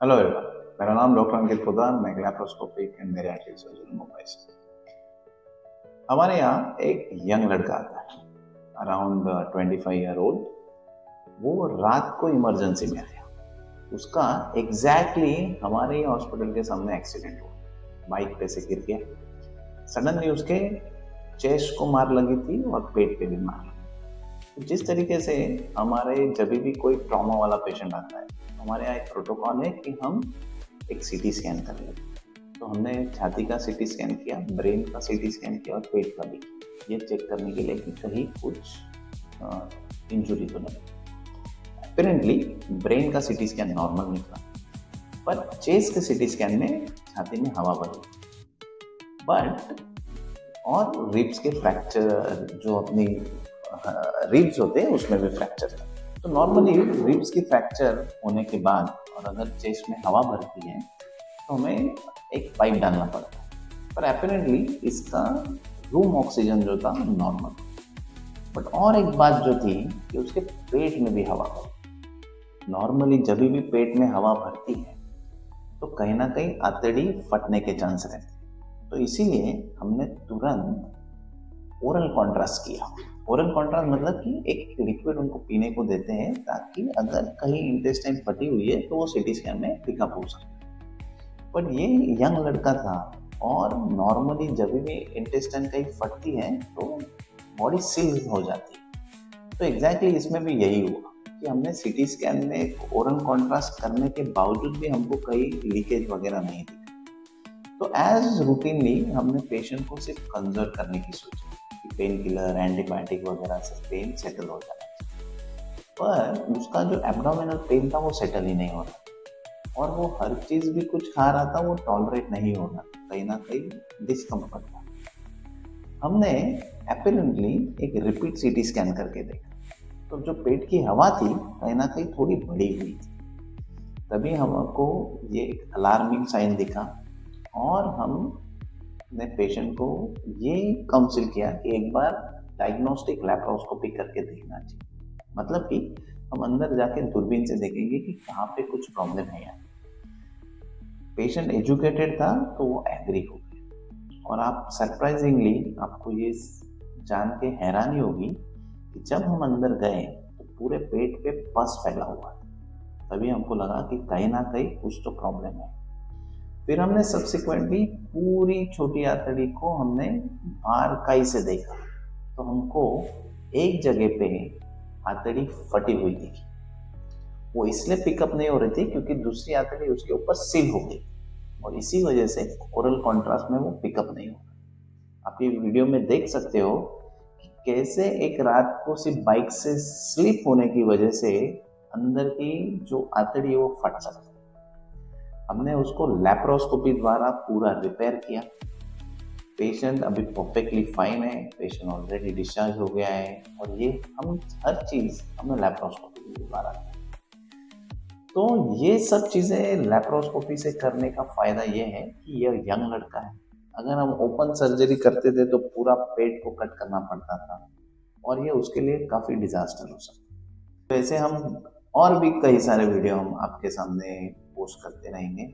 Hello everyone. मेरा नाम doctor अंकित पोदार, मैं laparoscopic and bariatric surgeon Mumbai से। हमारे यहाँ एक यंग लड़का आता है, अराउंड 25 ईयर ओल्ड। वो रात को इमरजेंसी में आया। उसका एग्जैक्टली हमारे ही हॉस्पिटल के सामने एक्सीडेंट हुआ। बाइक पे से गिर गया। सडनली उसके चेस्ट को मार लगी थी और पेट पे भी मार लगी। तो जिस तरीके से हमारे जब भी कोई ट्रॉमा वाला पेशेंट आता है, हमारे यहाँ एक प्रोटोकॉल है कि हम एक सीटी स्कैन कर लेते हैं। तो हमने छाती का सीटी स्कैन किया, ब्रेन का सीटी स्कैन किया और पेट का भी, ये चेक करने के लिए कि कहीं कुछ इंजुरी तो नहीं। अपेरेंटली ब्रेन का सीटी स्कैन नॉर्मल निकला, पर चेस्ट के सीटी स्कैन में छाती में हवा भरी, बट और रिब्स के फ्रैक्चर, जो अपनी रिब्स होते हैं उसमें भी फ्रैक्चर था। तो नॉर्मली रिब्स की फ्रैक्चर होने के बाद और अगर चेस्ट में हवा भरती है तो हमें एक पाइप डालना पड़ता है, पर अपेरेंटली इसका रूम ऑक्सीजन जो था नॉर्मल। बट और एक बात जो थी कि उसके पेट में भी हवा भरी। नॉर्मली जब भी पेट में हवा भरती है तो कहीं ना कहीं आंतड़ी फटने के चांस रहते हैं। तो इसीलिए हमने तुरंत ओरल कॉन्ट्रास्ट किया। ओरल कॉन्ट्रास्ट मतलब कि एक लिक्विड उनको पीने को देते हैं, ताकि अगर कहीं इंटेस्टाइन फटी हुई है तो वो सीटी स्कैन में पिकअप हो सके। पर ये यंग लड़का था और नॉर्मली जब भी इंटेस्टाइन कहीं फटती है तो बॉडी सील हो जाती है। तो एग्जैक्टली इसमें भी यही हुआ कि हमने सीटी स्कैन में ओरल कॉन्ट्रास्ट करने के बावजूद भी हमको कहीं लीकेज वगैरह नहीं दिखा। तो एज रूटीनली हमने पेशेंट को सिर्फ कंजर्व करने की सोची कि पेन किलर, एंटीबायोटिक वगैरह से पेन सेटल हो जाना चाहिए। पर उसका जो एब्डोमिनल पेन था वो सेटल ही नहीं हो रहा, और वो हर चीज भी कुछ खा रहा था, वो टॉलरेट नहीं हो रहा, कहीं ना कहीं डिस्कम्फर्ट था। हमने अपेरेंटली एक रिपीट सीटी स्कैन करके देखा, तो जो पेट की हवा थी कहीं ना कहीं थोड़ी बड़ी हुई थी। तभी हमको ये एक अलार्मिंग साइन दिखा और हमने पेशेंट को ये काउंसिल किया कि एक बार डायग्नोस्टिक लैप्रोस्कोपी करके देखना चाहिए। मतलब कि हम अंदर जाके दूरबीन से देखेंगे कि कहाँ पे कुछ प्रॉब्लम है या। पेशेंट एजुकेटेड था तो वो एग्री हो गया। और आप सरप्राइजिंगली आपको ये जान के हैरानी होगी कि जब हम अंदर गए तो पूरे पेट पे पस फैला हुआ था। तभी हमको लगा कि कहीं ना कहीं कुछ तो प्रॉब्लम है। फिर हमने सब्सिक्वेंटली पूरी छोटी आंतड़ी को हमने बारकाई से देखा, तो हमको एक जगह पे आंतड़ी फटी हुई दिखी। वो इसलिए पिकअप नहीं हो रही थी क्योंकि दूसरी आंतड़ी उसके ऊपर सील हो गई, और इसी वजह से ओरल कॉन्ट्रास्ट में वो पिकअप नहीं हो रहा। आप ये वीडियो में देख सकते हो कि कैसे एक रात को सिर्फ बाइक से स्लिप होने की वजह से अंदर की जो आंतड़ी है वो फट सकती है। हमने उसको लैप्रोस्कोपी द्वारा पूरा रिपेयर किया। पेशेंट अभी परफेक्टली फाइन है, पेशेंट ऑलरेडी डिस्चार्ज हो गया है, और ये हम हर चीज हमने लैप्रोस्कोपी के द्वारा की। तो ये सब चीजें लैप्रोस्कोपी से करने का फायदा ये है कि ये यंग लड़का है। अगर हम ओपन सर्जरी करते थे तो पूरा पेट को कट करना पड़ता था, और ये उसके लिए काफी डिजास्टर हो सकता है। वैसे हम और भी कई सारे वीडियो हम आपके सामने पोस्ट करते रहेंगे।